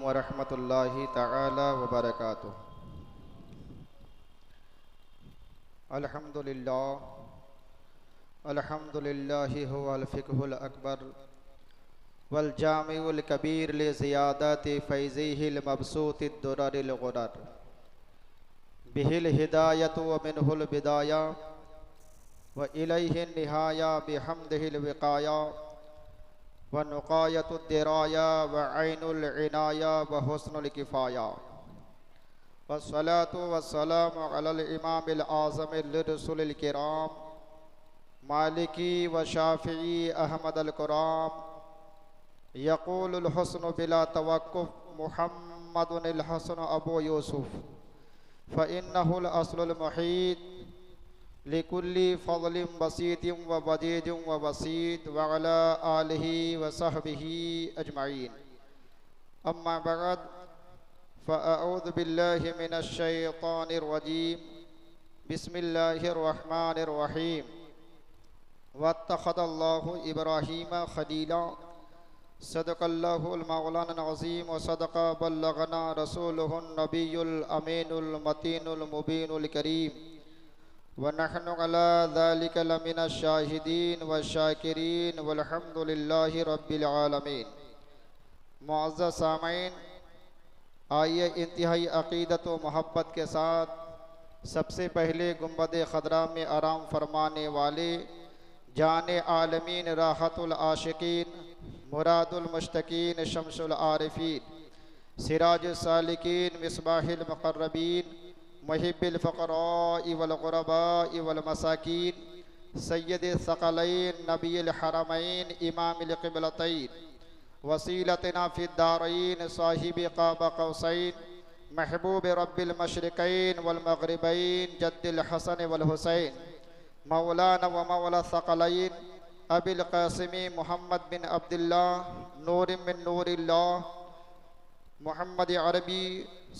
वरहमतुल्लाहि तआला वबरकातुहू। अल्हम्दुलिल्लाहि हुवल फ़िक़्हुल अकबर वल जामिउल कबीर लि ज़ियादति फ़ैज़िहिल मबसूतिद दुररिल गुरर बिहिल हिदायतु व मिनहुल बिदाया व इलैहिन निहाया बिहम्दिहिल विक़ाया व नुक़ायतुद दिराया व ऐनुल इनाया व हुस्नुल किफ़ाया वस्सलातु वस्सलामु अलल इमामिल आज़मिल लिरसुलिल किराम मालिकी व शाफ़िई अहमदल कुराम यक़ूलुल हुस्नु बिला तवक्कुफ़ मुहम्मदुनिल हसन अबू यूसुफ़ फ़इन्नहुल अस्लुल मुहीत लिकुल्लि फ़ज़लिन बसीतिन व वजीदिन व वसीत व अला आलिहि व सहबिहि अजमईन। अम्मा बअद फ़अऊज़ु बिल्लाहि मिनश शैतानिर रजीम। बिस्मिल्लाहिर रहमानिर रहीम। वत्तख़ज़ल्लाहु इब्राहीम खलीला। सदक़ल्लाहुल मौलाना अज़ीम व सदक़ बल्लगना रसूलुहुन नबियुल अमीनुल मतीनुल मुबीनुल करीम व नहनु अला ज़ालिका लमिनश शाहिदीन व शाकिरीन वल्हम्दुलिल्लाहि रब्बिल आलमीन। मुअज़्ज़ज़ सामईन, आइए इंतहाई अक़ीदत व मोहब्बत के साथ सबसे पहले गुंबद ख़दरा में आराम फरमाने वाले जाने आलमीन राहतुल आशिकीन मुरादुल मुश्तकीन शम्सुल आरिफीन सिराजुल सालिकीन मिसबाहिल मुक़र्रबीन मुहिब्बिल फ़क़राइ वल ग़ुरबाइ वल मसाकीन सय्यदिस सकलैन नबियुल हरमैन इमामिल क़िबलतैन वसीलतना फ़िद दारैन साहिबि क़ाब क़ौसैन महबूब रब्बिल मशरिक़ैन वल मग़रिबैन जद्दिल हसन वल हुसैन मौलाना व मौला सकलैन अबिल क़ासिमी मुहम्मद बिन अब्दुल्लाह नूर मिन नूरिल्लाह मोहम्मद अरबी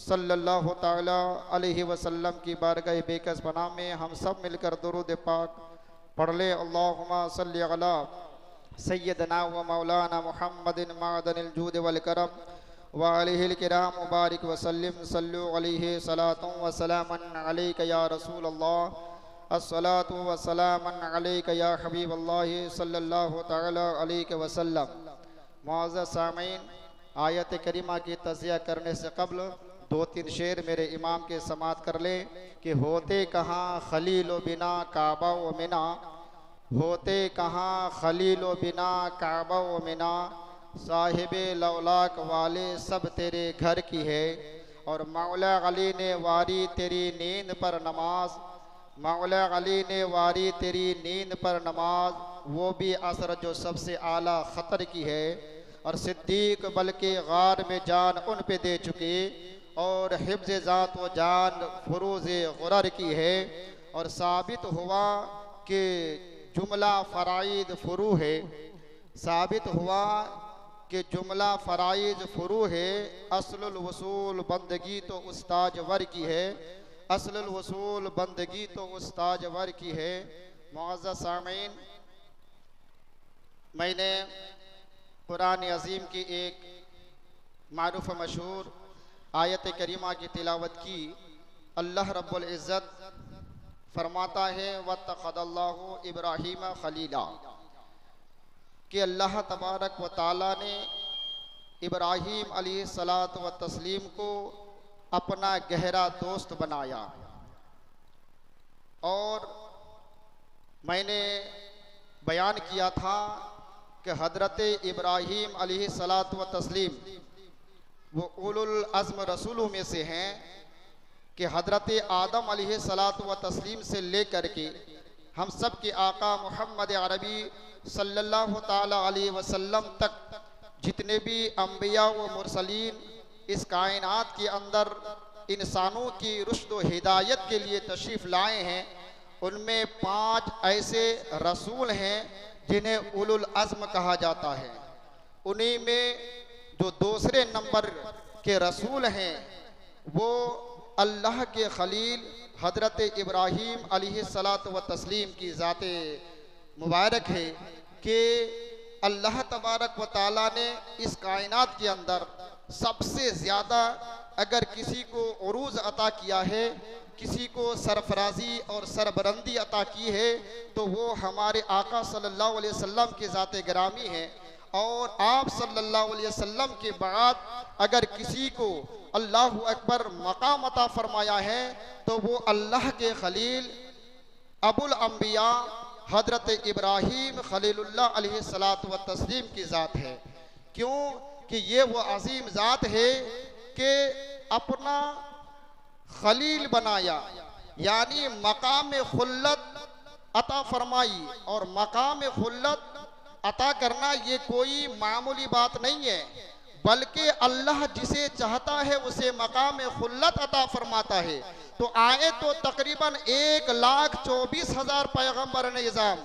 सल्लल्लाहु ताला अलैहि वसल्लम की बारगाह बेकस पनाह में हम सब मिलकर दुरूद पाक पढ़ लें। अल्लाहुम्मा सल्लि अला सय्यदना व मौलाना मुहम्मदिन मादनिल जूद वल करम व अलैहिल किराम मुबारक वसल्लिम सल्लु अलैहि सलातुन व सलामन अलैका या रसूलल्लाह अस्सलातु वस्सलामन अलैका या हबीबल्लाह सल्लल्लाहु तआला अलैहि वसल्लम। मुअज़्ज़ज़ सामईन, आयत करीमा की तज़किया करने से कब्ल दो तीन शेर मेरे इमाम के समात कर लें कि होते कहाँ खलील बिना काबा व मिना, होते कहाँ खलील बिना काबा व मिना, साहिबे लौलाक वाले सब तेरे घर की है। और मौला अली ने वारी तेरी नींद पर नमाज, मौला अली ने वारी तेरी नींद पर नमाज, वो भी असर जो सबसे आला ख़तर की है। और सिद्दीक बल्कि गार में जान उन पे दे चुके और हिफ्ज़ ज़ात व जान फुरूज़ गुरर की है। और साबित हुआ कि जुमला फ़राइद फ़ुरू है, साबित हुआ कि जुमला फ़राइद फ़ुरू है। अस्लुल वसूल बंदगी तो उस्ताज वर की है, अस्लुल वसूल बंदगी तो उस्ताज वर की है। मुअज़्ज़ज़ सामईन, मैंने कुरान अज़ीम की एक मारूफ़ मशहूर आयत करीमा की तिलावत की। अल्लाह रब्बुल इज़्ज़त फरमाता है वत्तख़ज़ल्लाहु इब्राहीम खलीला, कि अल्लाह तबारक व ताला ने इब्राहीम अलैहिस्सलात व तस्लीम को अपना गहरा दोस्त बनाया। और मैंने बयान किया था कि हज़रत इब्राहीम अलैहिस्सलात व तस्लीम वो उलुल अज़्म रसूलों में से हैं कि हज़रत आदम अलैहिस्सलात व तस्लीम से लेकर के हम सब के आका मुहम्मद अरबी सल्लल्लाहु ताला अलैहि वसल्लम तक जितने भी अम्बिया व मुरसलीन इस कायनात के अंदर इंसानों की रुश्द व हिदायत के लिए तशरीफ़ लाए हैं, उनमें 5 ऐसे रसूल हैं जिन्हें उलुल अज़्म कहा जाता है। उन्हीं में जो दूसरे नंबर के रसूल हैं वो अल्लाह के खलील हज़रत इब्राहीम अलैहिस्सलात व तस्लीम की ज़ाते मुबारक है कि अल्लाह तबारक व ताला ने इस कायनात के अंदर सबसे ज़्यादा अगर किसी को उरूज अता किया है, किसी को सरफराजी और सरबरंदी अता की है, तो वो हमारे आका सल्लल्लाहु अलैहि वसल्लम के ज़ाते गिरामी है। और आप सल्लल्लाहु अलैहि वसल्लम के बाद अगर किसी को अल्लाहु अकबर मकाम अता फरमाया है, तो वो अल्लाह के खलील अबुल अंबिया हजरत इब्राहीम खलीलुल्लाह अलैहिस्सलातु व तस्लीम की ज़ात है। क्यों कि ये वो अजीम ज़ात है कि अपना खलील बनाया, यानी मकाम खुल्लत अता फरमाई। और मकाम खुल्लत अता करना ये कोई मामूली बात नहीं है, बल्कि अल्लाह जिसे चाहता है उसे मकाम खुल्लत अता फरमाता है। तो आए तो तकरीबन 1,24,000 पैगम्बर निज़ाम,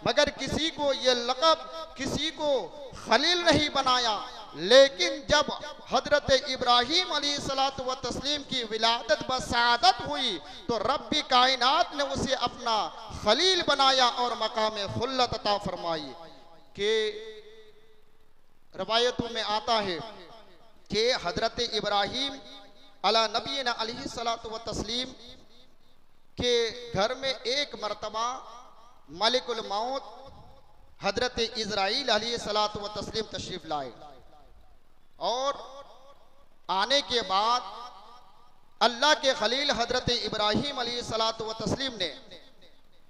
मगर किसी को ये लक़ब, किसी को खलील नहीं बनाया। लेकिन जब हजरत इब्राहीम अलैहिस्सलातु व तस्लीम की विलादत व सआदत हुई, तो रब्बी कायनात ने उसे अपना खलील बनाया और मकाम खुल्लत अता फरमाई। कि रवायतों में आता है कि हजरत इब्राहीम अला नबीना अलैहिस्सलातु व तस्लीम के घर में एक मरतबा मलिकुल मौत हजरत इज़राइल अलैहिस्सलातु व तस्लीम तशरीफ लाए। और आने के बाद अल्लाह के खलील हजरत इब्राहीम अलैहिस्सलातु व तस्लीम ने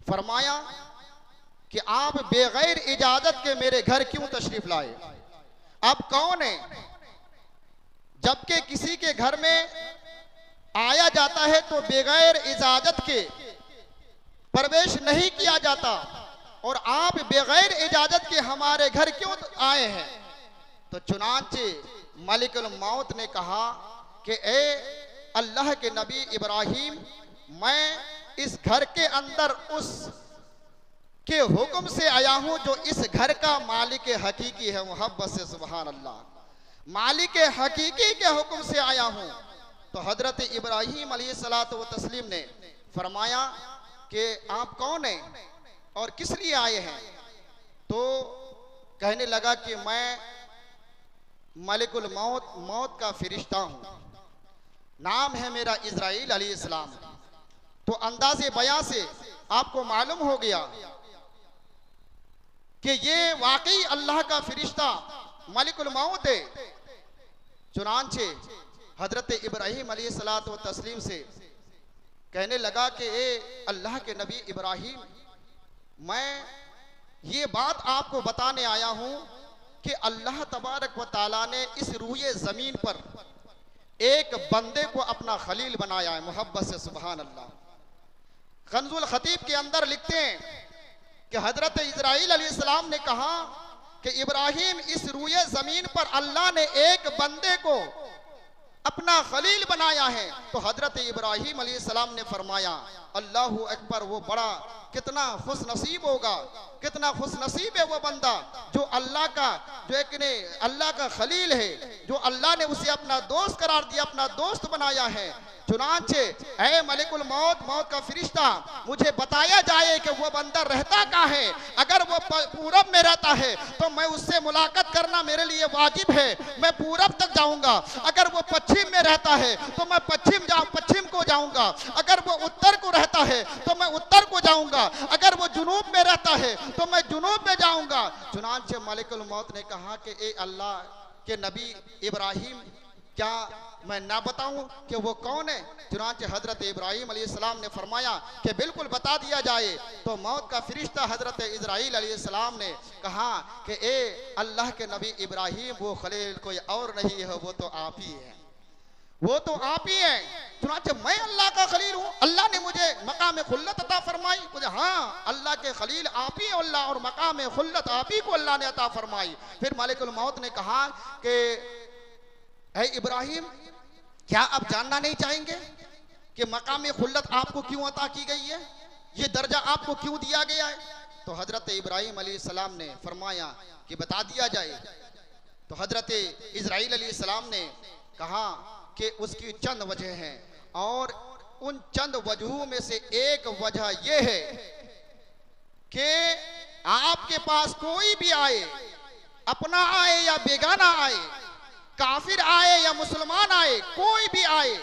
फरमाया कि आप बेगैर इजाजत के मेरे घर क्यों तशरीफ लाए? आप कौन है? जबकि किसी के घर में आया जाता है तो बेगैर इजाजत के प्रवेश नहीं किया जाता, और आप बेगैर इजाजत के हमारे घर क्यों आए हैं? तो चुनांचे मलिकुल मौत ने कहा कि ए अल्लाह के नबी इब्राहीम, मैं इस घर के अंदर उस के हुक्म से आया हूं जो इस घर का मालिक हकीकी है। मोहब्बत से सुभान अल्लाह, मालिक हकीकी के हुक्म से आया हूं। तो हजरत इब्राहीम अलैहिस्सलातु व तस्लीम ने फरमाया कि आप कौन हैं और किस लिए आए हैं? तो कहने लगा कि मैं मलिकुल मौत, मौत का फरिश्ता हूं, नाम है मेरा इज़राइल अलैहिस्सलाम। तो अंदाज़े बयां से आपको मालूम हो गया कि ये वाकई अल्लाह का फरिश्ता मलिकुल मौत है। चुनांचे हजरत इब्राहीम अलैहिस्सलातु व तस्लीम से कहने लगा कि ए अल्लाह के नबी इब्राहीम, मैं ये बात आपको बताने आया हूं कि अल्लाह तबारक व ताला ने इस रूए ज़मीन पर एक बंदे को अपना खलील बनाया है। मोहब्बत से सुभान अल्लाह। कंजुल खतीब के अंदर लिखते हैं कि हजरत इज़राइल अलैहिस्सलाम ने कहा कि इब्राहीम, इस रूए ज़मीन पर अल्लाह ने एक बंदे को अपना खलील बनाया है। तो हजरत इब्राहीम अलैहिस्सलाम ने फरमाया, अल्लाहु अकबर, वो बड़ा कितना खुश नसीब होगा, कितना खुश नसीब है वो बंदा जो अल्लाह का, जो एक ने अल्लाह का खलील है, जो अल्लाह ने उसे अपना दोस्त करार दिया, अपना दोस्त बनाया है। चुनांचे ऐ मलिकुल मौत, मौत का फरिश्ता, मुझे बताया जाए कि वो बंदा रहता कहाँ है। अगर वो पूरब में रहता है तो मैं उससे मुलाकात करना मेरे लिए वाजिब है, मैं पूरब तक जाऊंगा। अगर वो पश्चिम में रहता है तो मैं पश्चिम को जाऊंगा। अगर वो उत्तर को रहता है तो मैं उत्तर को जाऊंगा। अगर वो जुनूब में रहता है तो मैं जुनूब में जाऊंगा। चुनांचे मलिकुल मौत ने कहा कि ए अल्लाह के नबी इब्राहीम, क्या मैं ना बताऊं कि वो कौन है? चुनांचे हजरत इब्राहीम अलैहिस्सलाम ने फरमाया कि बिल्कुल बता दिया जाए। तो मौत का फरिश्ता हजरत इज़राइल अलैहिस्सलाम ने कहा कि ए अल्लाह के नबी इब्राहीम, वो खलील कोई और नहीं है, वो तो आप ही हैं, वो तो आप ही हैं। चुनांचे मैं अल्लाह का खलील हूँ, अल्लाह ने मुझे मकाम खुल्लत अता फरमाई। मुझे हाँ, अल्लाह के खलील आप ही अल्लाह, और मकाम खुल्लत आप ही को अल्लाह ने अता फरमाई। फिर मलिकुल मौत ने कहा कि ऐ इब्राहीम, क्या आप जानना नहीं चाहेंगे कि मकाम खुल्लत आपको क्यों अता की गई है, ये दर्जा आपको क्यों दिया गया है? तो हजरत इब्राहीम अलैहिस्सलाम ने फरमाया कि बता दिया जाए। तो हजरत इज़राइल अलैहिस्सलाम ने कहा कि उसकी चंद वजह हैं, और उन चंद वजहों में से एक वजह यह है कि आपके पास कोई भी आए, अपना आए या बेगाना आए, काफिर आए या मुसलमान आए, कोई भी आए,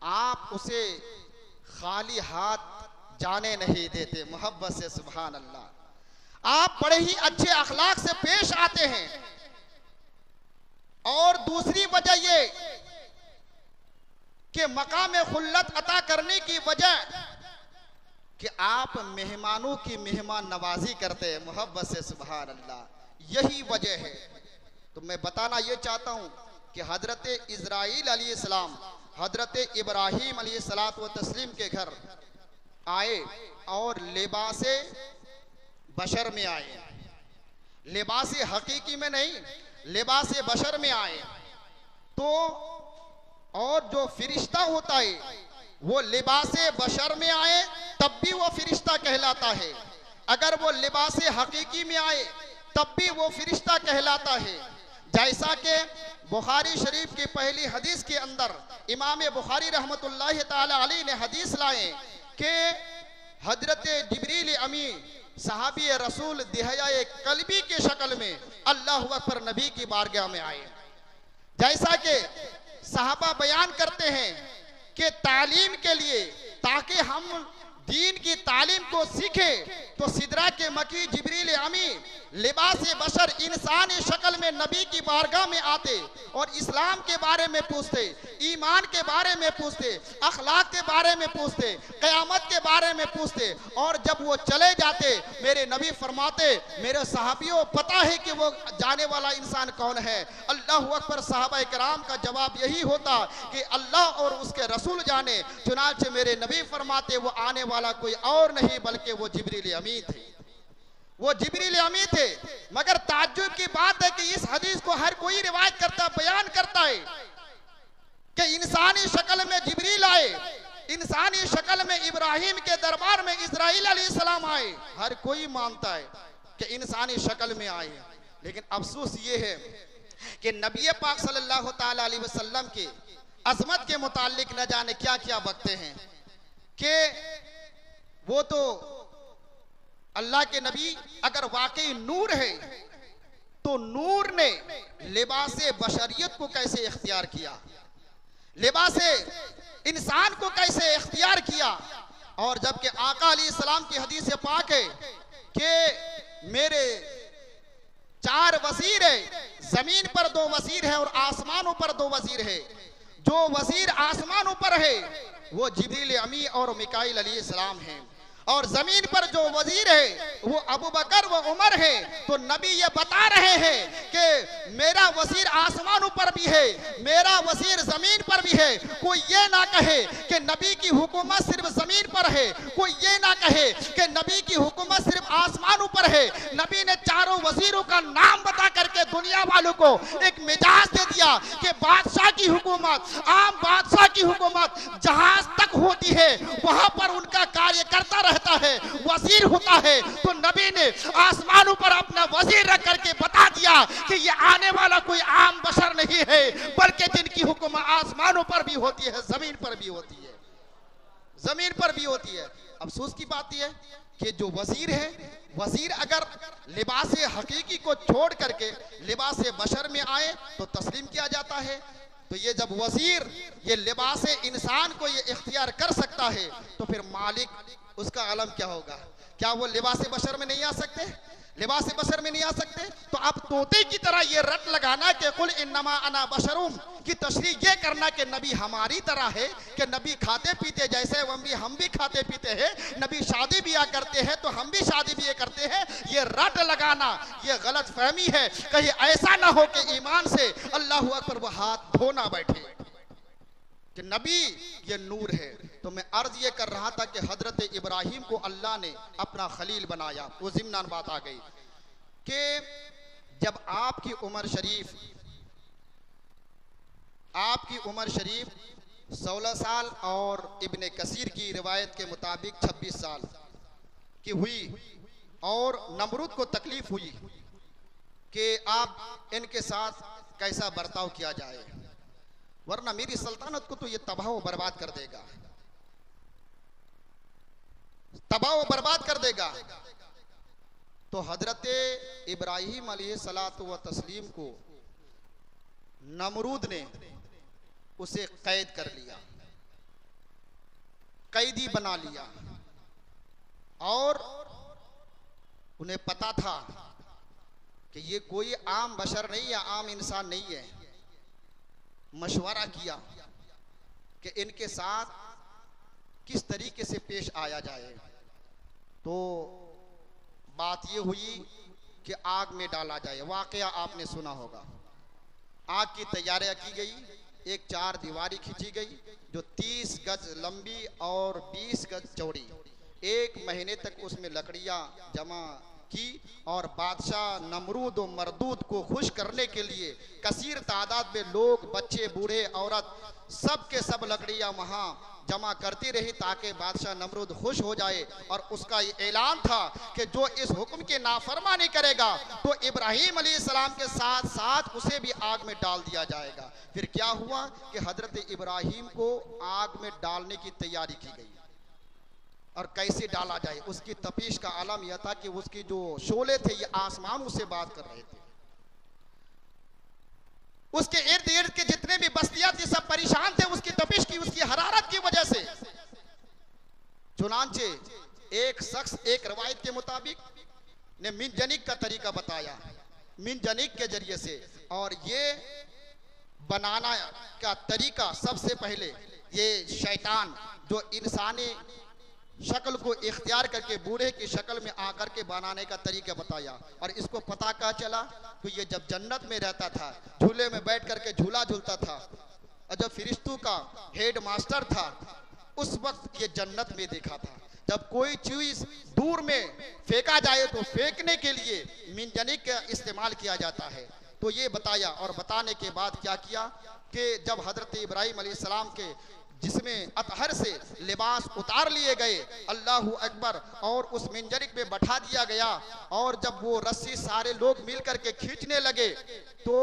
आप उसे खाली हाथ जाने नहीं देते मोहब्बत से। सुभान अल्लाह। आप बड़े ही अच्छे अखलाक से पेश आते हैं। और दूसरी वजह ये कि मकाम खुल्लत अता करने की वजह कि आप मेहमानों की मेहमान नवाजी करते हैं मोहब्बत से। सुभान अल्लाह। यही वजह है। तो मैं बताना ये चाहता हूं कि हजरत इज़राइल अलैहिस्सलाम हजरत इब्राहीम अलैहिस्सलात व तस्लीम के घर आए और लिबासे बशर में आए, लिबासे हकीकी में नहीं, लिबासे बशर में आए। तो और जो फिरिश्ता होता है वो लिबासे बशर में आए तब भी वो फिरिश्ता कहलाता है, अगर वो लिबासे हकीकी में आए तब भी वो फिरिश्ता कहलाता है। जैसा कि बुखारी शरीफ की पहली हदीस के अंदर इमाम बुखारी रहमतुल्लाह ताला अलैह ने हदीस लाए कि हजरत जिब्रील अमी सहाबी रसूल दिहया कल्बी के शक्ल में अल्लाहु अकबर नबी की बारगाह में आए। जैसा कि सहाबा बयान करते हैं कि तालीम के लिए, ताकि हम दीन की तालीम को सीखे, तो सिदरा के मकी जिब्रील अमी लिबास बशर इंसानी शक्ल में नबी की बारगाह में आते और इस्लाम के बारे में पूछते, ईमान के बारे में पूछते, अखलाक के बारे में पूछते, क़यामत के बारे में पूछते। और जब वो चले जाते, मेरे नबी फरमाते, मेरे सहाबियों पता है कि वो जाने वाला इंसान कौन है? अल्लाहु अकबर। सहाबा किराम का जवाब यही होता कि अल्लाह और उसके रसूल जाने। चुनांचे मेरे नबी फरमाते वो आने वाला कोई और नहीं बल्कि वो जिब्रील अमी थे, वो जिब्रील अमी थे। मगर ताज्जुब की बात है कि इस हदीस को हर कोई रिवायत करता, बयान करता है कि इंसानी शक्ल में जिब्रील आए, इंसानी शक्ल में इब्राहिम के दरबार में इस्राइल अलैहिस्सलाम आए। हर कोई मानता है कि इंसानी शक्ल में आए। लेकिन अफसोस ये है कि नबी पाक सल्लल्लाहु ताला अलैहि वसल्लम की अजमत के मुतालिक न जाने क्या क्या बकते हैं कि वो तो अल्लाह के नबी अगर वाकई नूर है तो नूर ने लिबासे बशरियत को कैसे इख्तियार किया, लिबासे इंसान को कैसे इख्तियार किया। और जबकि आका अलैहिस्सलाम की हदीस पाक है कि मेरे 4 वजीर है, जमीन पर 2 वजीर है और आसमानों पर 2 वजीर है। जो वजीर आसमानों पर है वो जिब्रील अमी और मिकाईल अलैहिस्सलाम हैं, और जमीन पर जो वजीर है वो अबू बकर व उमर है। तो नबी ये बता रहे हैं कि मेरा वजीर आसमानों पर भी है, मेरा वजीर जमीन पर भी है। कोई ये ना कहे कि नबी की हुकूमत सिर्फ जमीन पर है, कोई ये ना कहे कि नबी की हुकूमत सिर्फ आसमानों पर है। नबी ने चारों वजीरों का नाम बता करके दुनिया वालों को एक मिजाज दे दिया कि बादशाह की हुकूमत, आम बादशाह की हुकूमत जहाज तक होती है, वहां पर उनका कार्य करता रहता है, वजीर होता है। तो नबी ने आसमानों पर अपना वजीर रख करके बता दिया कि ये आने वाला कोई आम बशर नहीं है, बल्कि जिनकी हुकूमत आसमानों पर भी होती है, जमीन पर भी होती है, जमीन पर भी होती है। अफसोस की बात यह है कि जो वजीर है, वजीर अगर लिबास हकीकी को छोड़ करके लिबास बशर में आए तो तस्लीम किया जाता है। तो ये जब वजीर ये लिबास इंसान को ये इख्तियार कर सकता है तो फिर मालिक उसका आलम क्या होगा? क्या वो लिबास बशर में नहीं आ सकते? लिबास बशर में नहीं आ सकते? तो आप तोते की तरह ये रट लगाना कि कुल इन्नमा अना बशरुम की तशरीह ये करना कि नबी हमारी तरह है, कि नबी खाते पीते जैसे हम भी खाते पीते हैं, नबी शादी ब्याह करते हैं तो हम भी शादी ब्याह करते हैं, ये रट लगाना ये गलत फहमी है। कहीं ऐसा ना हो कि ईमान से अल्लाहु अकबर वो हाथ धोना बैठे कि नबी ये नूर है। तो मैं अर्ज ये कर रहा था कि हजरत इब्राहिम को अल्लाह ने अपना खलील बनाया। वो ज़िम्नान बात आ गई कि जब आपकी उम्र शरीफ 16 साल और इब्ने कसीर की रिवायत के मुताबिक 26 साल की हुई और नमरूद को तकलीफ हुई कि आप इनके साथ कैसा बर्ताव किया जाए, वरना मेरी सल्तनत को तो ये तबाह व बर्बाद कर देगा, तबाह व बर्बाद कर देगा। तो हजरत इब्राहिम अलैहिस्सलातु व तस्लीम को नमरूद ने उसे कैद कर लिया, कैदी बना लिया। और उन्हें पता था कि ये कोई आम बशर नहीं है, आम इंसान नहीं है। मशवरा किया कि इनके साथ किस तरीके से पेश आया जाए। तो बात ये हुई कि आग में डाला जाए। वाकया आपने सुना होगा। आग की तैयारियां की गई, एक चार दीवारी खींची गई जो 30 गज लंबी और 20 गज चौड़ी। 1 महीने तक उसमें लकड़ियां जमा की और बादशाह नमरूद और मरदूद को खुश करने के लिए कसीर तादाद में लोग, बच्चे, बूढ़े, औरत, सब के सब लकड़ियां वहां जमा करती रही ताकि बादशाह नमरूद खुश हो जाए। और उसका ये ऐलान था कि जो इस हुक्म की नाफरमानी करेगा तो इब्राहीम अलैहिस्सलाम के साथ साथ उसे भी आग में डाल दिया जाएगा। फिर क्या हुआ कि हजरत इब्राहीम को आग में डालने की तैयारी की गई। और कैसे डाला जाए, उसकी तपीश का आलम यह था कि उसकी जो शोले थे ये आसमान उससे बात कर रहे थे। उसके इर्द गिर्द के जितने भी बस्तियां थी सब परेशान थे उसकी तपिश की, उसकी हरारत की वजह से। चुनांचे एक शख्स एक रवायत के मुताबिक ने मिनजनिक का तरीका बताया, मिनजनिक के जरिए से। और ये बनाना का तरीका सबसे पहले ये शैतान जो इंसानी शक्ल को इख्तियार करके बूढ़े की शक्ल में आकर के बनाने का तरीका बताया। और इसको पता क्या चला तो ये जब जन्नत में रहता था, झूले में बैठ करके झूला झूलता था, और जब फिरिश्तों का हेड मास्टर था उस वक्त ये जन्नत में देखा था। जब कोई चीज दूर में फेंका जाए तो फेंकने के लिए मिनजनिक का इस्तेमाल किया जाता है। तो ये बताया और बताने के बाद क्या किया कि जब हजरत इब्राहीम अलैहिस्सलाम के जिसमें अतहर से लिबास उतार लिए गए, अल्लाहु अकबर, और उस मिंजरिक में बैठा दिया गया। और जब वो रस्सी सारे लोग मिल करके खींचने लगे तो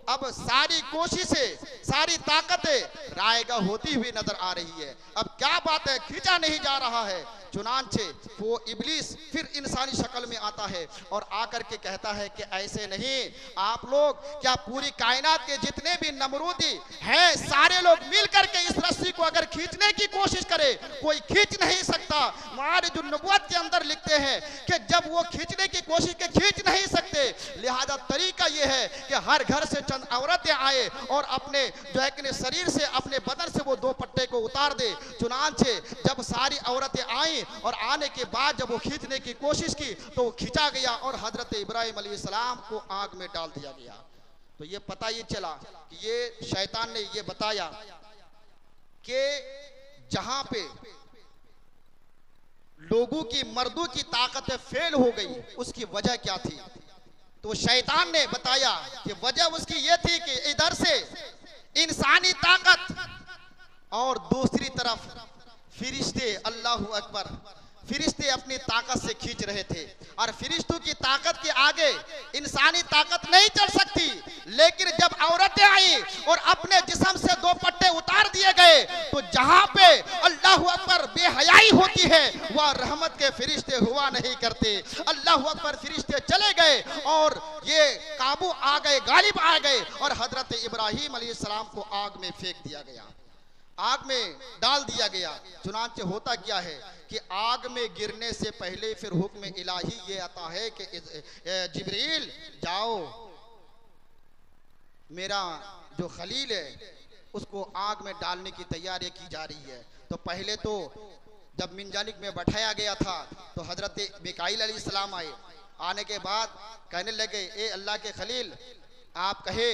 अब सारी कोशिशें, सारी ताकतें रायगा होती हुई नजर आ रही है। अब क्या बात है, खींचा नहीं जा रहा है। चुनांचे वो इब्लीस फिर इंसानी शक्ल में आता है और आकर के कहता है कि ऐसे नहीं, आप लोग क्या पूरी कायनात के जितने भी नमरूदी हैं सारे लोग मिल करके इस रस्सी को अगर खींचने की कोशिश करे, कोई खींच नहीं सकता। मारिजुन नबुव्वत के अंदर लिखते हैं कि जब वो खींचने की कोशिश के खींच नहीं सकते, लिहाजा तरीका ये है कि हर घर से चंद औरतें आए और अपने जो है कि शरीर से, अपने बदन से वो 2 पट्टे को उतार दे। चुनांचे जब सारी औरतें आई और आने के बाद जब वो खींचने की कोशिश की तो वो खींचा गया और हजरत इब्राहीम अलैहिस्सलाम को आग में डाल दिया गया। तो ये पता ये चला कि ये शैतान ने ये बताया कि जहां पे लोगों की, मर्दों की ताकतें फेल हो गई उसकी वजह क्या थी। तो शैतान ने बताया कि वजह उसकी ये थी कि इधर से इंसानी ताकत और दूसरी तरफ फिरिश्ते, अल्लाहु अकबर, फिरिश्ते अपनी ताकत से खींच रहे थे। और फिरिश्तों की ताकत के आगे इंसानी ताकत नहीं चल सकती। लेकिन जब औरतें आई और अपने जिस्म से 2 पट्टे उतार दिए गए तो जहां पे अल्लाहु अकबर बेहयाई होती है वह रहमत के फिरिश्ते हुआ नहीं करते। अल्लाहु अकबर, फिरिश्ते चले गए और ये काबू आ गए, गालिब आ गए और हजरत इब्राहीम अलैहिस्सलाम को आग में फेंक दिया गया, आग में डाल दिया गया। चुनांचे होता क्या है कि आग में गिरने से पहले फिर हुक्म इलाही ये आता है कि जिब्रील जाओ, मेरा जो खलील है उसको आग में डालने की तैयारी की जा रही है। तो पहले तो जब मिंजानिक में बैठाया गया था तो हजरत मिकाईल अलैहिस्सलाम आए। आने के बाद कहने लगे, ए अल्लाह के खलील, आप कहे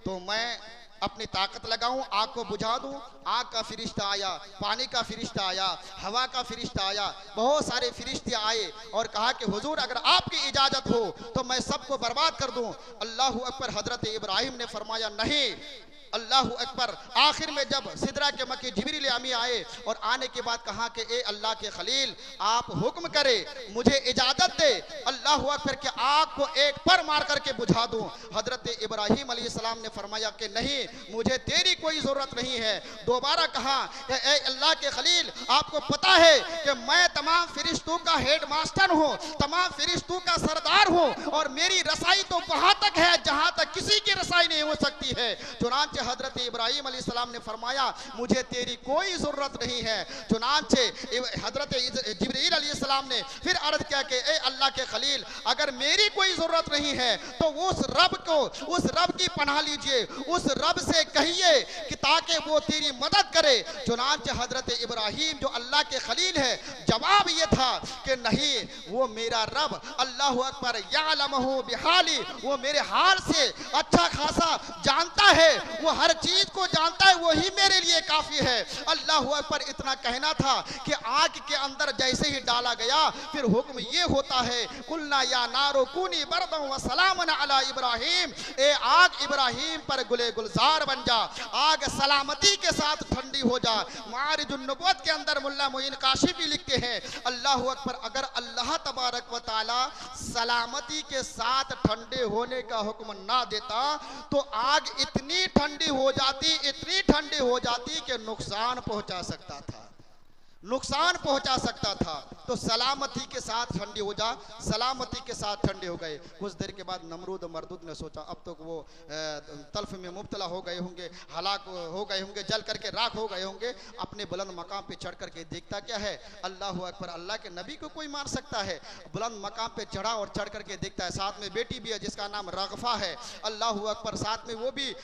तो मैं अपनी ताकत लगाऊं, आग को बुझा दूं। आग का फिरिश्ता आया, पानी का फिरिश्ता आया, हवा का फिरिश्ता आया, बहुत सारे फिरिश्ते आए और कहा कि हुजूर अगर आपकी इजाजत हो तो मैं सबको बर्बाद कर दूं। अल्लाहु अकबर। हजरत इब्राहिम ने फरमाया नहीं, अल्लाह अकबर। आखिर में जब सिदरा के मक्की जिब्रील अमी आए और आने के बाद कहा कि ए अल्लाह के खलील, आप हुक्म करे, मुझे इजाजत दे अल्लाह अकबर के आग को एक पर मार करके बुझा दूं। हजरत इब्राहिम अलैहिस्सलाम ने फरमाया कि नहीं, मुझे तेरी कोई जरूरत नहीं है। दोबारा कहा कि ए अल्लाह के खलील, आपको पता है कि मैं तमाम फरिश्तों का हेड मास्टर हूँ, तमाम फरिश्तों का सरदार हूँ, और मेरी रसाई तो वहां तक है जहां तक किसी की रसाई नहीं हो सकती है। चुनांचे हजरत इब्राहिम अलैहिस्सलाम ने फरमाया मुझे तेरी कोई जरूरत नहीं है। चुनांचे हजरत जिब्रील अलैहिस्सलाम ने फिर अर्ज किया कि ए अल्लाह के खलील, अगर मेरी कोई जरूरत नहीं है तो उस रब की पनाह लीजिए, उस रब से कहिए कि ताकि वो तेरी मदद करे। चुनांचे हजरत इब्राहिम जो अल्लाह के खलील है, जवाब ये था कि नहीं, वो मेरा रब अल्लाह अकबर यालमहु बिहाली, वो मेरे हाल से अच्छा खासा जानता है, वो हर चीज को जानता है, वही मेरे लिए काफी है। अल्लाह अकबर इतना कहना था कि आग के अंदर जैसे ही डाला गया फिर हुक्म ये होता है, कुलना या नारो कूनी बरदन व सलामन अला इब्राहिम, ए आग इब्राहिम पर गुले गुलजार बन जा, आग सलामती के साथ ठंडी हो जा। मारिजुन नबूवत के अंदर मुल्ला मोइन काशिफी लिखते हैं, अल्लाह अकबर, अगर अल्लाह तबारक व तआला सलामती के साथ ठंडे होने का हुक्म ना देता तो आग इतनी ठंडी हो जाती कि नुकसान पहुंचा सकता था। तो सलामती के साथ ठंडी हो जा, सलामती के साथ ठंडे हो गए। कुछ देर के बाद नमरूद मरदूद ने सोचा अब तो वो तल्फ में मुब्तला हो गए होंगे, हलाक हो गए होंगे, जल करके राख हो गए होंगे। अपने बुलंद मकाम पे चढ़ करके देखता क्या है, अल्लाह अकबर, अल्लाह के नबी को कोई मार सकता है। बुलंद मकाम पे चढ़ा और चढ़ करके देखता है साथ में बेटी भी है जिसका नाम रगफा है, अल्लाह अकबर, साथ में वो भी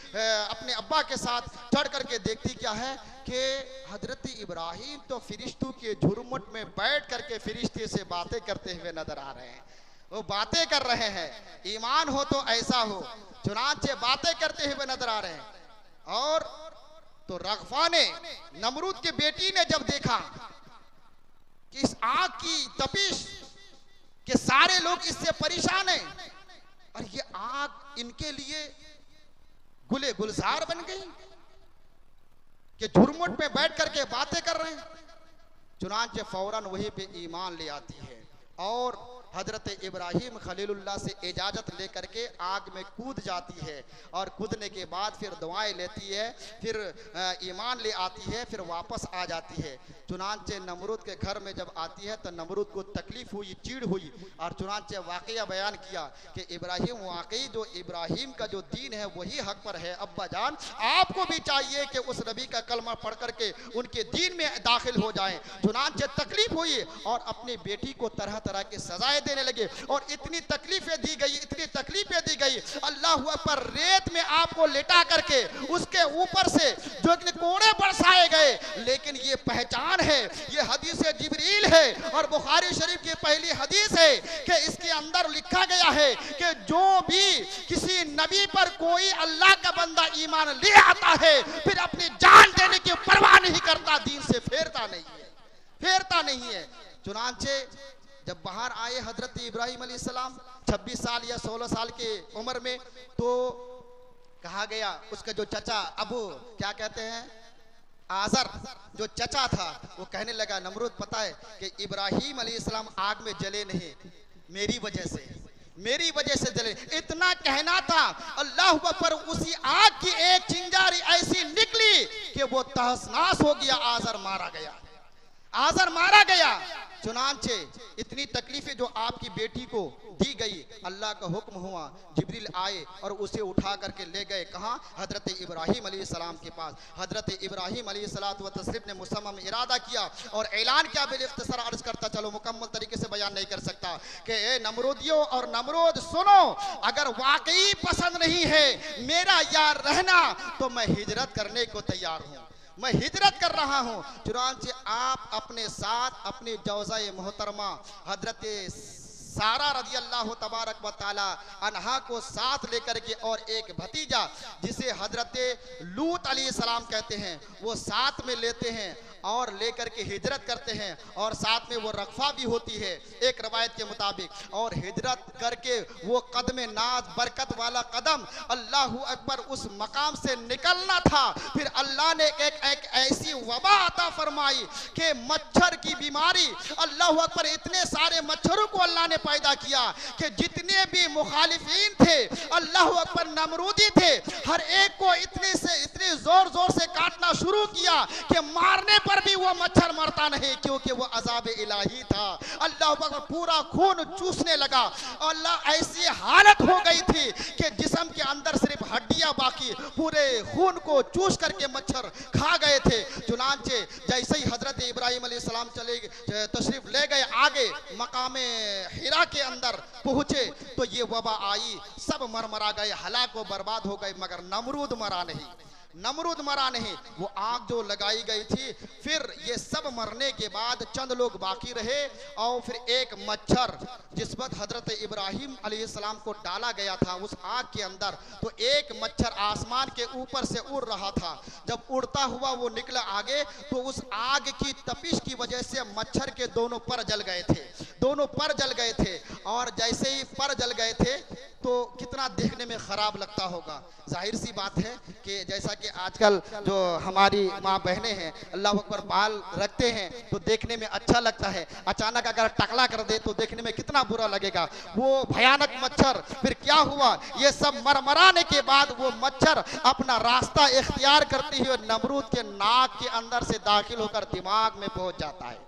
अपने अब्बा के साथ चढ़ करके देखती क्या है कि हजरत इब्राहिम तो फरिश्तों के झुरमुट में बैठ करके फरिश्ते से बातें करते हुए नजर आ रहे हैं। वो बातें कर रहे हैं, ईमान हो तो ऐसा हो, चुनांचे बातें करते हुए नजर आ रहे हैं। और तो रगफा ने, नमरूद की बेटी ने जब देखा कि इस आग की तपिश के सारे लोग इससे परेशान हैं और ये आग इनके लिए गुले गुलजार बन गई कि झुरमुट में बैठ करके बातें कर रहे हैं, चुनांचे फौरन वहीं पे ईमान ले आती है और हजरत इब्राहिम खलीलुल्लाह से इजाज़त लेकर के आग में कूद जाती है। और कूदने के बाद फिर दुआएं लेती है, फिर ईमान ले आती है, फिर वापस आ जाती है। चुनांचे नमरूद के घर में जब आती है तो नमरूद को तकलीफ हुई, चीड़ हुई, और चुनांचे वाक़या बयान किया कि इब्राहिम, वाकई जो इब्राहिम का जो दीन है वही हक पर है। अब्बा जान, आपको भी चाहिए कि उस नबी का कलमा पढ़ करके उनके दीन में दाखिल हो जाएं। चुनांचे तकलीफ हुई और अपनी बेटी को तरह तरह की सजाएं देने लगे और इतनी तकलीफें दी गई, अल्लाह पर रेत में आपको लेटा करके उसके ऊपर से जो कोड़े बरसाए गए। लेकिन ये पहचान है, ये हदीस जिब्रील है और बुखारी शरीफ की पहली हदीस है कि इसके अंदर लिखा गया है कि जो भी किसी नबी पर कोई अल्लाह का बंदा ईमान ले आता है फिर अपनी जान देने की परवाह नहीं करता, दीन से फेरता नहीं है। चुनांचे जब बाहर आए हजरत इब्राहिम अलैहिस्सलाम 26 साल या 16 साल के उम्र में, तो कहा गया उसका जो चचा अबू क्या कहते हैं आज़र जो चचा था वो कहने लगा, नमरूद पता है कि इब्राहिम अलैहिस्सलाम आग में जले नहीं, मेरी वजह से जले। इतना कहना था, अल्लाह पर उसी आग की एक चिंगारी ऐसी निकली कि वो तहस-नहस हो गया, आज़र मारा गया। चुनांचे इतनी तकलीफें जो आपकी बेटी को दी गई, अल्लाह का हुक्म हुआ, जिब्रील आए और उसे उठा करके ले गए कहाँ, हजरत इब्राहिम अलैहिस्सलाम के पास। हजरत इब्राहिम अलैहिस्सलातु व तस्लीम ने मुसम्मम इरादा किया और ऐलान किया, बिल इख्तिसार अर्ज करता चलो, मुकम्मल तरीके से बयान नहीं कर सकता, कि ए नमरूदियों और नमरूद सुनो, अगर वाकई पसंद नहीं है मेरा यार रहना तो मैं हिजरत करने को तैयार हूँ, मैं हिजरत कर रहा हूँ। चुनांचे आप अपने साथ अपनी जौज़ा मोहतरमा हजरत सारा रज़ी अल्लाह तबारक व तआला अन्हा को साथ लेकर के और एक भतीजा जिसे हजरत लूत अलैहिस्सलाम कहते हैं वो साथ में लेते हैं और लेकर के हिजरत करते हैं और साथ में वो रखफा भी होती है एक रवायत के मुताबिक। और हिजरत करके वो कदम नाज बरकत वाला कदम अल्लाहू अकबर उस मकाम से निकलना था, फिर अल्लाह ने एक ऐसी वबा अता फरमाई कि मच्छर की बीमारी, अल्लाहू अकबर, इतने सारे मच्छरों को अल्लाह ने पैदा किया कि जितने भी मुखालिफीन थे, अल्लाहू अकबर, नमरूदी थे, हर एक को इतने जोर जोर से काटना शुरू किया कि मारने पर भी वो मच्छर मरता नहीं, क्योंकि वो अजाब इलाही था। अल्लाह अकबर, पूरा खून चूसने लगा। अल्लाह, ऐसी हालत हो गई थी कि जिस्म के अंदर सिर्फ हड्डियां बाकी, पूरे खून को चूस करके मच्छर खा गए थे। चुनांचे जैसे ही हजरत इब्राहिम अलैहिस्सलाम चले तशरीफ ले गए आगे मकामे हिरा के अंदर पहुंचे तो ये वबा आई, सब मरमरा गए, हलाक व बर्बाद हो गए, मगर नमरूद मरा नहीं। नमरूद मरा नहीं, वो आग जो लगाई गई थी, फिर ये सब मरने के बाद चंद लोग बाकी रहे और फिर एक मच्छर जिस वक्त हजरत इब्राहिम अलैहिस्सलाम को डाला गया था उस आग के अंदर, तो एक मच्छर आसमान के ऊपर से उड़ रहा था। जब उड़ता हुआ वो निकला आगे तो उस आग की तपिश की वजह से मच्छर के दोनों पर जल गए थे, दोनों पर जल गए थे। और जैसे ही पर जल गए थे तो कितना देखने में खराब लगता होगा। जाहिर सी बात है कि जैसा कि आजकल जो हमारी माँ बहनें हैं, अल्लाह अकबर, बाल रखते हैं तो देखने में अच्छा लगता है, अचानक अगर टकला कर दे तो देखने में कितना बुरा लगेगा। वो भयानक मच्छर, फिर क्या हुआ, ये सब मरमराने के बाद वो मच्छर अपना रास्ता इख्तियार करते हुए नमरूद के नाक के अंदर से दाखिल होकर दिमाग में पहुंच जाता है,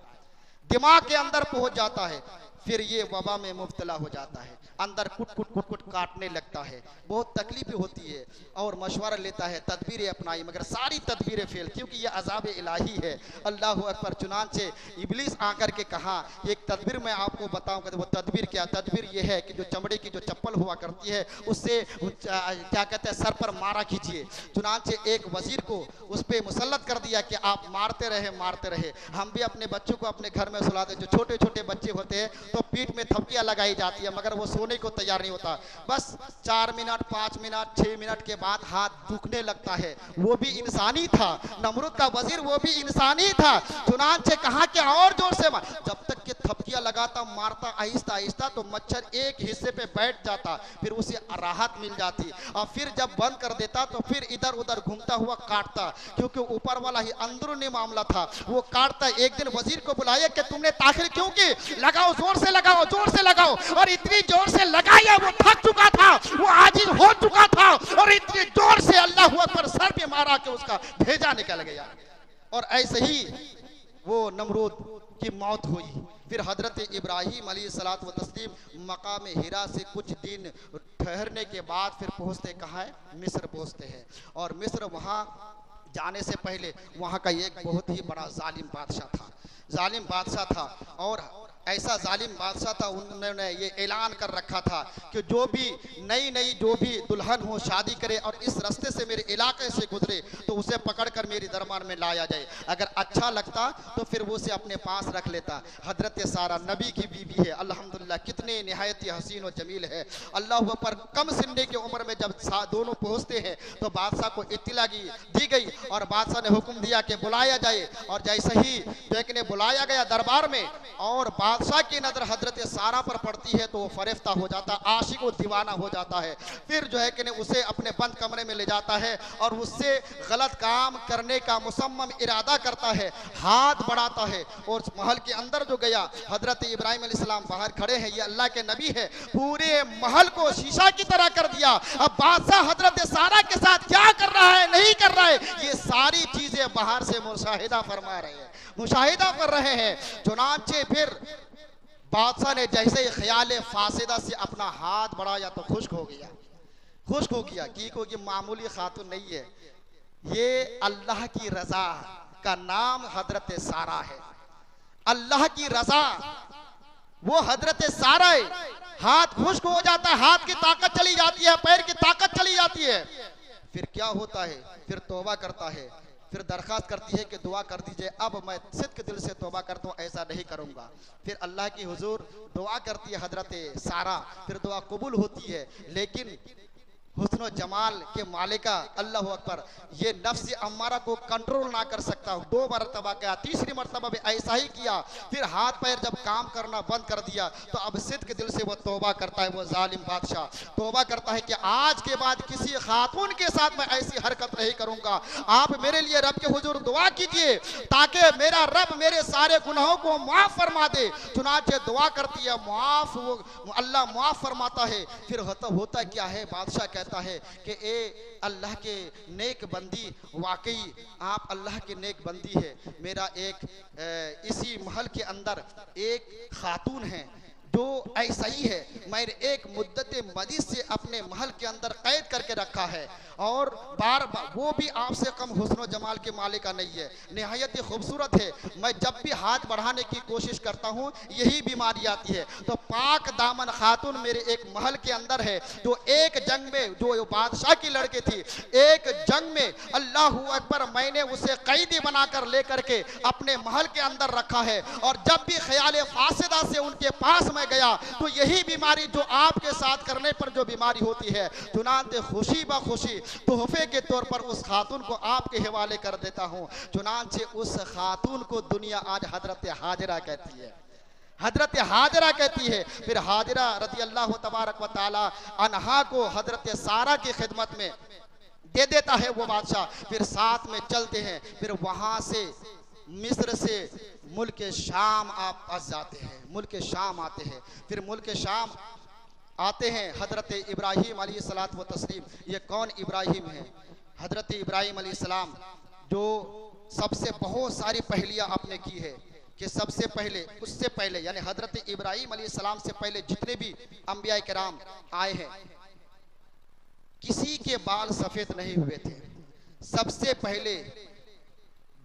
दिमाग के अंदर पहुंच जाता है। फिर ये वबा में मुब्तला हो जाता है, अंदर कुट कुट कुट कुट काटने लगता है, बहुत तकलीफ होती है और मशवरा लेता है, तदबीरें अपनाई, मगर सारी तदबीरें फेल, क्योंकि ये अजाब इलाही है। अल्लाह अकबर, चुनांचे इब्लीस आकर के कहा एक तदबीर मैं आपको बताऊंगा। वो तदबीर क्या? तदबीर ये है कि जो चमड़े की जो चप्पल हुआ करती है उससे क्या कहते हैं सर पर मारा कीजिए। चुनांचे एक वजीर को उस पर मुसल्लत कर दिया कि आप मारते रहे मारते रहे। हम भी अपने बच्चों को अपने घर में सुलाते, जो छोटे छोटे बच्चे होते हैं तो पीठ में थपकियां लगाई जाती है, मगर वो सोने को तैयार नहीं होता। बस 4 मिनट 5 मिनट 6 मिनट के बाद हाथ दुखने लगता है। वो भी इंसानी था, नमरूद का वजीर वो भी इंसानी था। चुनांचे कहा कि और जोर से मार, जब तक कि थपकियां लगाता मारता आहिस्ता आहिस्ता तो मच्छर एक हिस्से पे बैठ जाता, फिर उसे राहत मिल जाती। और फिर जब बंद कर देता तो फिर इधर उधर घूमता हुआ काटता, क्योंकि ऊपर वाला ही अंदरूनी मामला था, वो काटता। एक दिन वजीर को बुलाया कि तुमने ताखिर क्यों की? लगाओ, जोर से लगाओ, जोर से लगाओ। और इतनी जोर से लगाया, वो थक चुका था, वो आजिज हो चुका था, और इतनी जोर से अल्लाह अकबर सर पे मारा कि उसका भेजा निकल गया। और ऐसे ही वो नमरूद की मौत हुई। फिर हजरत इब्राहिम अलैहिस्सलातु व तस्लीम मकाम हिरा से कुछ दिन ठहरने के बाद फिर पहुंचते कहाँ है? मिस्र पहुंचते हैं। और मिस्र वहाँ जाने से पहले वहाँ का एक बहुत ही बड़ा जालिम बादशाह था, जालिम बादशाह था। और ऐसा जालिम बादशाह था, उन्होंने ये ऐलान कर रखा था कि जो भी नई जो भी दुल्हन हो शादी करे और इस रास्ते से मेरे इलाके से गुजरे तो उसे पकड़कर मेरी दरबार में लाया जाए। अगर अच्छा लगता तो फिर वो उसे अपने पास रख लेता। हजरत सारा नबी की बीवी है, अल्हम्दुलिल्लाह, कितने निहायत हसीन और जमील है। अल्लाह पर कम सिन्ने की उम्र में जब दोनों पहुँचते हैं तो बादशाह को इत्तला दी गई और बादशाह ने हुक्म दिया कि बुलाया जाए। और जैसे ही देखने बुलाया गया दरबार में और बादशाह की नजर हजरत सारा पर पड़ती है तो वो फरेफ्ता हो जाता, आशिक और दीवाना हो जाता है। फिर जो है कि उसे अपने बंद कमरे में ले जाता है और उससे गलत काम करने का मुसम्मम इरादा करता है, हाथ बढ़ाता है। और महल के अंदर जो गया, हजरत इब्राहिम अलैहिस्सलाम बाहर खड़े हैं, ये अल्लाह के नबी है, पूरे महल को शीशा की तरह कर दिया। अब बादशाह हजरत सारा के साथ क्या कर रहा है नहीं कर रहा है, ये सारी चीजें बाहर से मुशाहिदा फरमा रहे हैं, मुशाहिदा कर रहे हैं। चुनांचे फिर बादशाह ने जैसे ही ख्याल फासिदा से अपना हाथ बढ़ाया तो खुश्क हो गया, खुश्क हो गया कि मामूली खातून नहीं है, ये अल्लाह की रजा का नाम हजरत सारा है। अल्लाह की रजा वो हजरत सारा है। हाथ खुश्क हो जाता है, हाथ की ताकत चली जाती है, पैर की ताकत चली जाती है। फिर क्या होता है? फिर तौबा करता है फिर दरख्वास्त करती है कि दुआ कर दीजिए, अब मैं सिद्क दिल से तौबा करता हूँ, ऐसा नहीं करूँगा। फिर अल्लाह की हुजूर दुआ करती है हजरत सारा, फिर दुआ कबूल होती है। लेकिन हुस्न व जमाल के मालिका अल्लाह अकबर, ये नफ्स अम्मारा को कंट्रोल ना कर सकता। 2 मरतबा किया, तीसरी मरतबा भी ऐसा ही किया। फिर हाथ पैर जब काम करना बंद कर दिया तो अब सिद्क दिल से वो तौबा करता है। वो जालिम बादशाह तौबा करता है कि आज के बाद किसी खातून के साथ मैं ऐसी हरकत नहीं करूंगा। आप मेरे लिए रब के हुजूर दुआ कीजिए ताकि मेरा रब मेरे सारे गुनाहों को माफ फरमा दे। चुनाचे दुआ करती है, माफ, वो अल्लाह माफ फरमाता है। फिर होता क्या है, बादशाह कहता है कि ए अल्लाह के नेक बंदी, वाकई आप अल्लाह के नेक बंदी है। मेरा एक इसी महल के अंदर एक खातून है जो ऐसा ही है, मैंने एक मुद्दत मदीद से अपने महल के अंदर कैद करके रखा है और बार बार वो भी आपसे कम हुस्न जमाल के मालिका नहीं है, निहायत खूबसूरत है। मैं जब भी हाथ बढ़ाने की कोशिश करता हूँ यही बीमारी आती है। तो पाक दामन खातून मेरे एक महल के अंदर है जो एक जंग में, जो बादशाह की लड़की थी, एक जंग में अल्लाह अकबर मैंने उसे कैदी बनाकर लेकर के अपने महल के अंदर रखा है। और जब भी ख्याल फासिदा से उनके पास मैं गया तो यही बीमारी जो आपके साथ करने पर जो बीमारी होती है, चुनांचे खुशी ब खुशी तोहफे के तौर पर उस खातून को आपके हवाले कर देता हूं। चुनांचे उस खातून को दुनिया आज हजरत हाजिरा कहती है, हजरत हाजिरा कहती है। फिर हाजिरा रज़ी अल्लाह तबारक व तआला अन्हा को हजरत सारा की खिदमत में दे देता है वो बादशाह। फिर साथ में चलते हैं, फिर वहां से मिस्र से मुल्क शाम आप फंस जाते हैं, मुल्क शाम आते हैं। फिर मुल्क शाम आते हैं हजरत इब्राहीम अलैहिस्सलात व तस्लीम। ये कौन इब्राहीम है? हजरत इब्राहीम अलैहिस्सलाम जो सबसे बहुत सारी पहलियां आपने की है कि सबसे पहले, उससे पहले यानी हजरत इब्राहीम अलैहिस्सलाम से पहले जितने भी अंबिया किराम आए हैं किसी के बाल सफेद नहीं हुए थे। सबसे पहले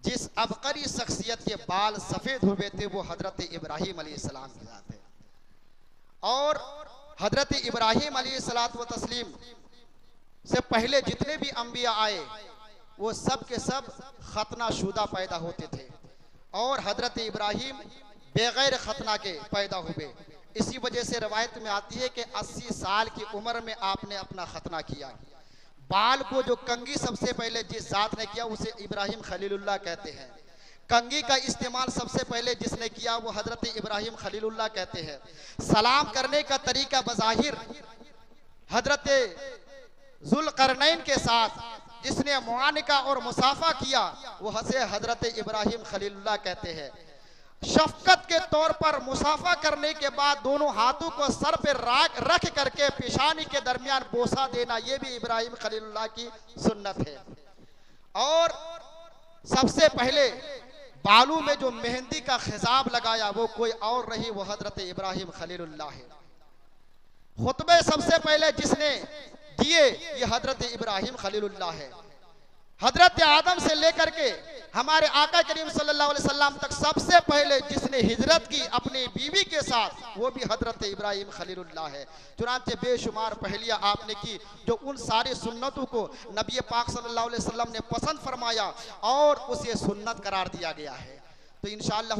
जिस अबकरी शख्सियत के बाल सफेद हुए थे वो हजरत इब्राहीम अलैहिस्सलाम के साथ है। और हजरत इब्राहीम अलैहिस्सलात व तस्लीम से पहले जितने भी अंबिया आए वो सब के सब खतना शुदा पैदा होते थे और हजरत इब्राहीम बगैर खतना के पैदा हुए। इसी वजह से रवायत में आती है कि 80 साल की उम्र में आपने अपना खतना किया। बाल को जो कंगी सबसे पहले जिस जात ने किया उसे इब्राहीम खलीलुल्लाह कहते हैं। कंगी का इस्तेमाल सबसे पहले जिसने किया वो हजरत इब्राहीम खलीलुल्लाह कहते हैं। सलाम करने का तरीका बज़ाहिर हजरत जुल्करनैन के साथ जिसने मुआनिका और मुसाफा किया वो हजरत इब्राहीम खलीलुल्लाह कहते हैं। शफकत के तौर पर मुसाफा करने के बाद दोनों हाथों को सर पे रख करके पेशानी के दरमियान बोसा देना, ये भी इब्राहीम खलीलुल्लाह की सुन्नत है। और सबसे पहले बालों में जो मेहंदी का खिजाब लगाया वो कोई और नहीं, वो हजरत इब्राहीम खलीलुल्लाह है। खुतबे सबसे पहले जिसने दिए ये हजरत इब्राहीम खलीलुल्लाह है। हजरत आदम से लेकर के हमारे आका करीम सल्लल्लाहु अलैहि वसल्लम तक सबसे पहले जिसने हिजरत की अपनी बीवी के साथ वो भी हजरत इब्राहीम खलीलुल्लाह है। चुनांचे बेशुमार पहलियां आपने की जो उन सारी सुन्नतों को नबी पाक सल्लल्लाहु अलैहि वसल्लम ने पसंद फरमाया और उसे सुन्नत करार दिया गया है। तो इंशाअल्लाह